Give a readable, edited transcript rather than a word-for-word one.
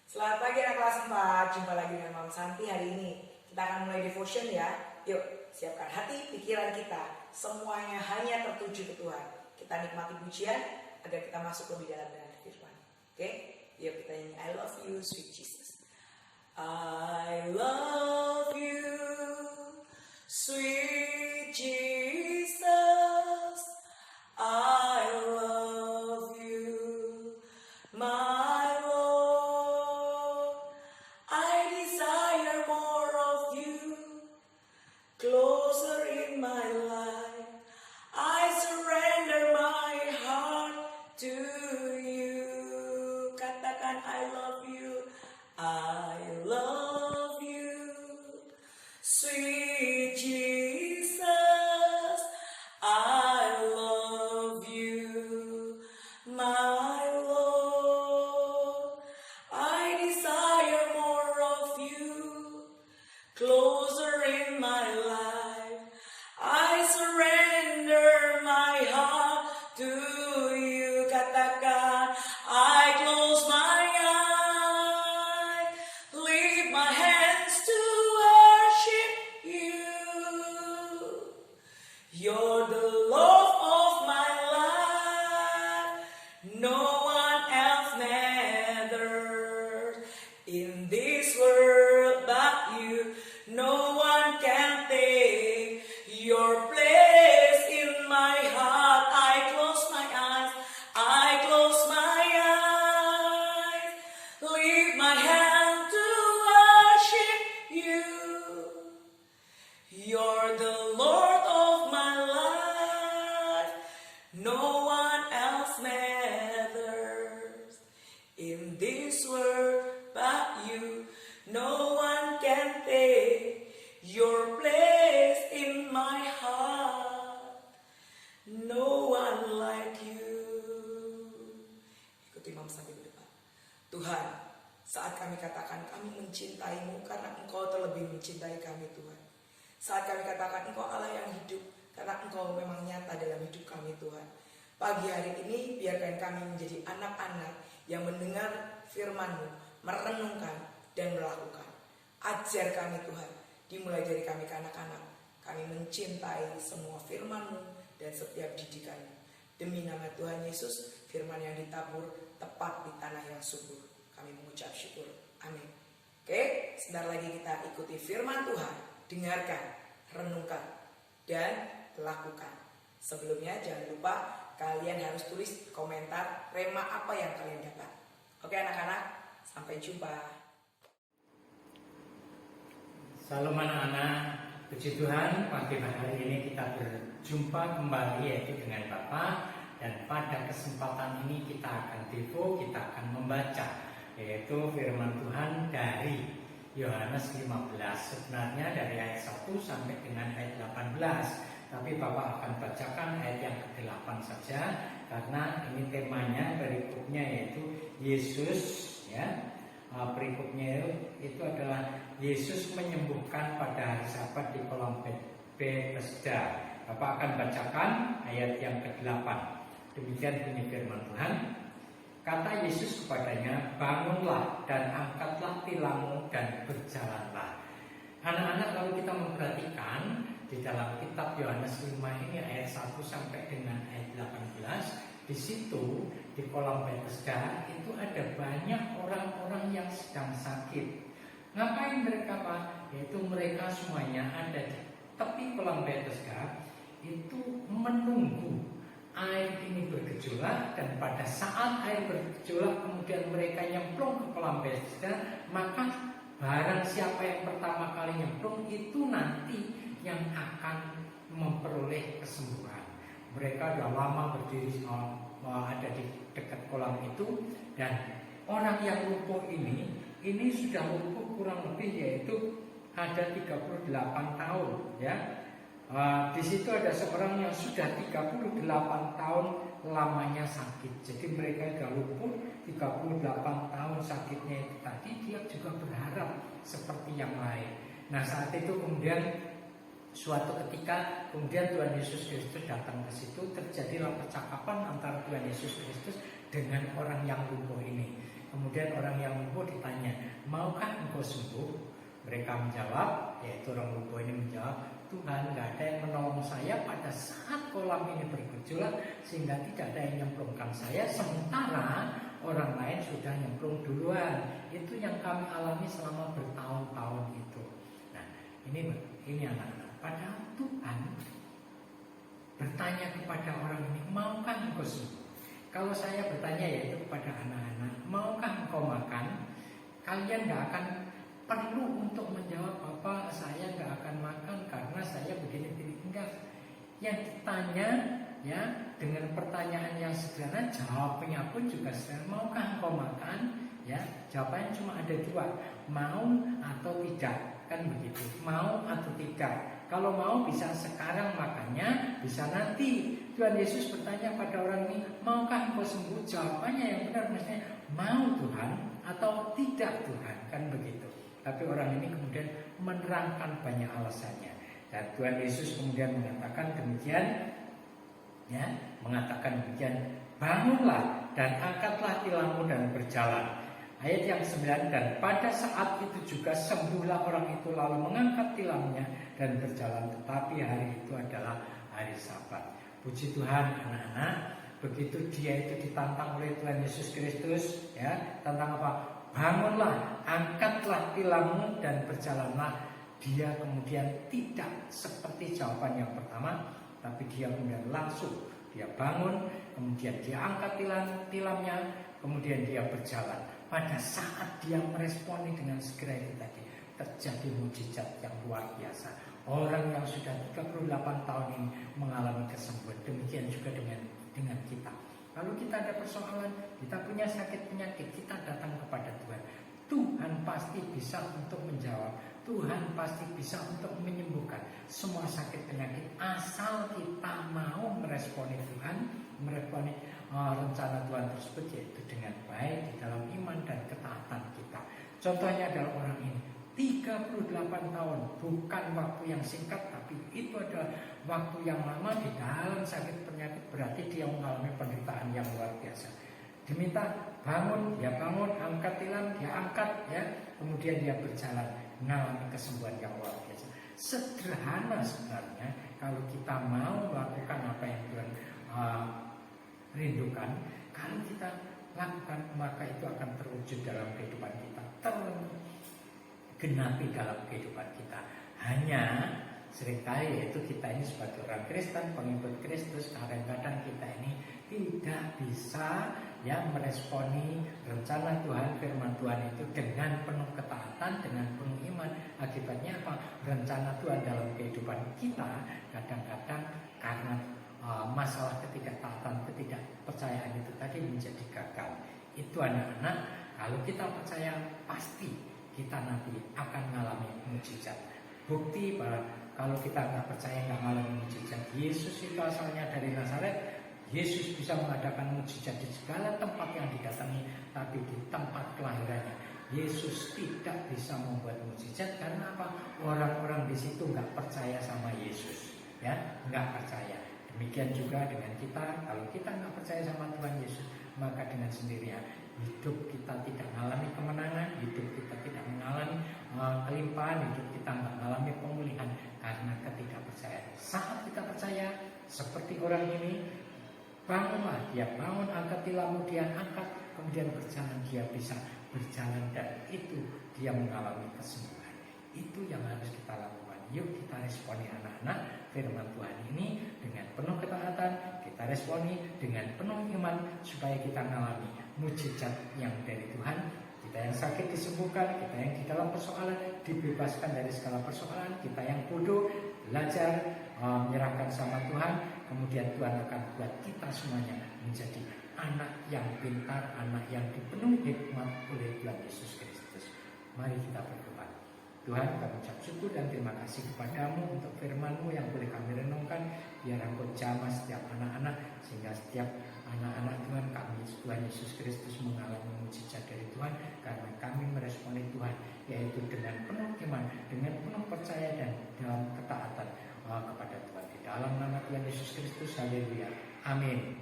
Selamat pagi anak kelas 4, jumpa lagi dengan Mama Santi hari ini. Kita akan mulai devotion ya. Yuk, siapkan hati, pikiran kita. Semuanya hanya tertuju ke Tuhan. Kita nikmati pujian agar kita masuk lebih dalam dengan firman. Oke? Yuk kita nyanyi I love you, sweet Jesus. I love you, sweet Jesus. I love you, my Lord. I desire more of you, closer in my life. I surrender my heart to you. Katakan I love you. I love you, sweet Jesus. I love you, my Lord. I desire more of you, closer in my life. I surrender my heart to you. Katakan, I close my eyes, lift my hands to worship you. You're the love of my life. No one else matters in this world but you. No one can take your place in my heart. I close my eyes, I close my eyes, lift my hand to worship you. You're the Lord of my life. No one else matters in this world but you. No one can take your place in my heart. No one like you. Ikuti Mama sampai di depan. Tuhan, saat kami katakan kami mencintaimu karena Engkau terlebih mencintai kami Tuhan. Saat kami katakan Engkau Allah yang hidup karena Engkau memang nyata dalam hidup kami Tuhan. Pagi hari ini biarkan kami menjadi anak-anak yang mendengar firman-Mu, merenungkan dan melakukan. Ajar kami Tuhan, dimulai dari kami kanak-kanak. Kami mencintai semua firman-Mu dan setiap didikan-Mu. Demi nama Tuhan Yesus, firman yang ditabur tepat di tanah yang subur. Kami mengucap syukur. Amin. Oke, sebentar lagi kita ikuti firman Tuhan. Dengarkan, renungkan, dan lakukan. Sebelumnya jangan lupa kalian harus tulis komentar rema apa yang kalian dapat. Oke anak-anak, sampai jumpa. Salam anak-anak, puji Tuhan, pagi hari ini kita berjumpa kembali yaitu dengan Bapak. Dan pada kesempatan ini kita akan devo, kita akan membaca yaitu firman Tuhan dari Yohanes 15. Sebenarnya dari ayat 1 sampai dengan ayat 18. Tapi Bapak akan bacakan ayat yang ke-8 saja karena ini temanya berikutnya yaitu Yesus ya. Berikutnya itu adalah Yesus menyembuhkan pada hari Sabat di kolam Bethesda. Bapak akan bacakan ayat yang ke-8. Demikian bunyi firman Tuhan. Kata Yesus kepadanya, bangunlah dan angkatlah tilammu dan berjalanlah. Anak-anak, kalau kita memperhatikan di dalam kitab Yohanes 5 ini ayat 1 sampai dengan ayat 18, di situ di kolam Bethesda itu ada banyak orang-orang yang sedang sakit. Ngapain mereka Pak? Yaitu mereka semuanya ada di tepi kolam Bethesda itu menunggu air ini bergejolak, dan pada saat air bergejolak kemudian mereka nyemplung ke kolam Bethesda, maka barang siapa yang pertama kali nyemplung itu nanti yang akan memperoleh kesembuhan. Mereka sudah lama berdiri ada di dekat kolam itu, dan orang yang lumpuh ini sudah lumpuh kurang lebih yaitu ada 38 tahun ya. Di situ ada seorang yang sudah 38 tahun lamanya sakit. Jadi mereka sudah lumpuh 38 tahun sakitnya itu tadi, dia juga berharap seperti yang lain. Nah saat itu kemudian suatu ketika kemudian Tuhan Yesus Kristus datang ke situ, terjadilah percakapan antara Tuhan Yesus Kristus dengan orang yang lumpuh ini. Kemudian orang yang lumpuh ditanya, maukah engkau sembuh? Mereka menjawab, yaitu orang lumpuh ini menjawab, Tuhan, gak ada yang menolong saya pada saat kolam ini bergejolak, sehingga tidak ada yang nyemplungkan saya, sementara orang lain sudah nyemplung duluan. Itu yang kami alami selama bertahun-tahun itu. Nah, ini anak-anak, padahal Tuhan bertanya kepada orang ini, maukah engkau sembuh? Kalau saya bertanya yaitu kepada anak-anak, maukah engkau makan? Kalian gak akan perlu untuk menjawab, Bapak, saya gak akan makan karena saya begini-begini. Enggak. Yang ditanya ya dengan pertanyaan yang sederhana, jawabnya pun juga sederhana. Maukah engkau makan? Ya, jawabannya cuma ada dua, mau atau tidak, kan begitu. Mau atau tidak. Kalau mau bisa sekarang makannya, bisa nanti. Tuhan Yesus bertanya pada orang ini, maukah engkau sembuh? Jawabannya yang benar mestinya mau Tuhan atau tidak Tuhan, kan begitu. Tapi orang ini kemudian menerangkan banyak alasannya. Dan Tuhan Yesus kemudian mengatakan demikian, ya, mengatakan demikian, bangunlah dan angkatlah tilammu dan berjalan. Ayat yang 9, dan pada saat itu juga sembuhlah orang itu lalu mengangkat tilamnya dan berjalan. Tetapi hari itu adalah hari Sabat. Puji Tuhan anak-anak, begitu dia itu ditantang oleh Tuhan Yesus Kristus, ya, tantang apa? Bangunlah, angkatlah tilammu dan berjalanlah. Dia kemudian tidak seperti jawaban yang pertama, tapi dia kemudian langsung dia bangun, kemudian dia angkat tilamnya, kemudian dia berjalan. Pada saat dia meresponi dengan segera itu tadi, terjadi mujizat yang luar biasa. Orang yang sudah 38 tahun ini mengalami kesembuhan. Demikian juga dengan kita. Kalau kita ada persoalan, kita punya sakit penyakit, kita datang kepada Tuhan. Tuhan pasti bisa untuk menjawab. Tuhan pasti bisa untuk menyembuhkan semua sakit penyakit, asal kita mau meresponi Tuhan, meresponi rencana Tuhan tersebut, yaitu dengan baik di dalam iman dan ketaatan kita. Contohnya adalah orang ini, 38 tahun, bukan waktu yang singkat, tapi itu adalah waktu yang lama di dalam sakit penyakit. Berarti dia mengalami penderitaan yang luar biasa. Diminta bangun, dia bangun, angkat tilam, dia angkat, ya, kemudian dia berjalan, mengalami kesembuhan yang luar biasa. Sederhana sebenarnya, kalau kita mau melakukan apa yang Tuhan rindukan, kalau kita lakukan, maka itu akan terwujud dalam kehidupan kita, tergenapi dalam kehidupan kita. Hanya seringkali yaitu kita ini sebagai orang Kristen, pengikut Kristus, kadang-kadang kita ini tidak bisa ya meresponi rencana Tuhan, firman Tuhan itu dengan penuh ketaatan, dengan penuh iman. Akibatnya apa? Rencana Tuhan dalam kehidupan kita kadang-kadang karena masalah ketidaktaatan, ketidakpercayaan itu tadi menjadi gagal. Itu anak-anak, kalau kita percaya pasti kita nanti akan mengalami mujizat. Bukti bahwa kalau kita nggak percaya, nggak mengalami mujizat, Yesus itu asalnya dari Nazaret. Yesus bisa mengadakan mujizat di segala tempat yang didatangi, tapi di tempat kelahirannya Yesus tidak bisa membuat mujizat. Karena apa? Orang-orang di situ nggak percaya sama Yesus, ya, nggak percaya. Demikian juga dengan kita, kalau kita nggak percaya sama Tuhan Yesus, maka dengan sendirinya hidup kita tidak mengalami kemenangan, hidup kita tidak mengalami kelimpahan, hidup kita nggak mengalami pemulihan karena ketidakpercayaan. Saat kita percaya, seperti orang ini, bangunlah, dia bangun, angkat tilammu, dia angkat, kemudian berjalan, dia bisa berjalan, dan itu dia mengalami kesembuhan. Itu yang harus kita lakukan. Yuk kita responi anak-anak firman Tuhan ini dengan penuh ketaatan, kita responi dengan penuh iman supaya kita mengalami mujizat yang dari Tuhan. Kita yang sakit disembuhkan, kita yang di dalam persoalan dibebaskan dari segala persoalan, kita yang bodoh belajar menyerahkan sama Tuhan, kemudian Tuhan akan buat kita semuanya menjadi anak yang pintar, anak yang dipenuhi hikmat oleh Tuhan Yesus Kristus. Mari kita berdoa. Tuhan, kami ucap syukur dan terima kasih kepadamu untuk firman-Mu yang boleh kami renungkan. Biar Engkau jamah setiap anak-anak, sehingga setiap anak-anak Tuhan kami, Tuhan Yesus Kristus, mengalami mujizat dari Tuhan, karena kami meresponi Tuhan, yaitu dengan penuh iman, dengan penuh percaya dan dalam ketaatan kepada Tuhan. Di dalam nama Tuhan Yesus Kristus, haleluya, amin.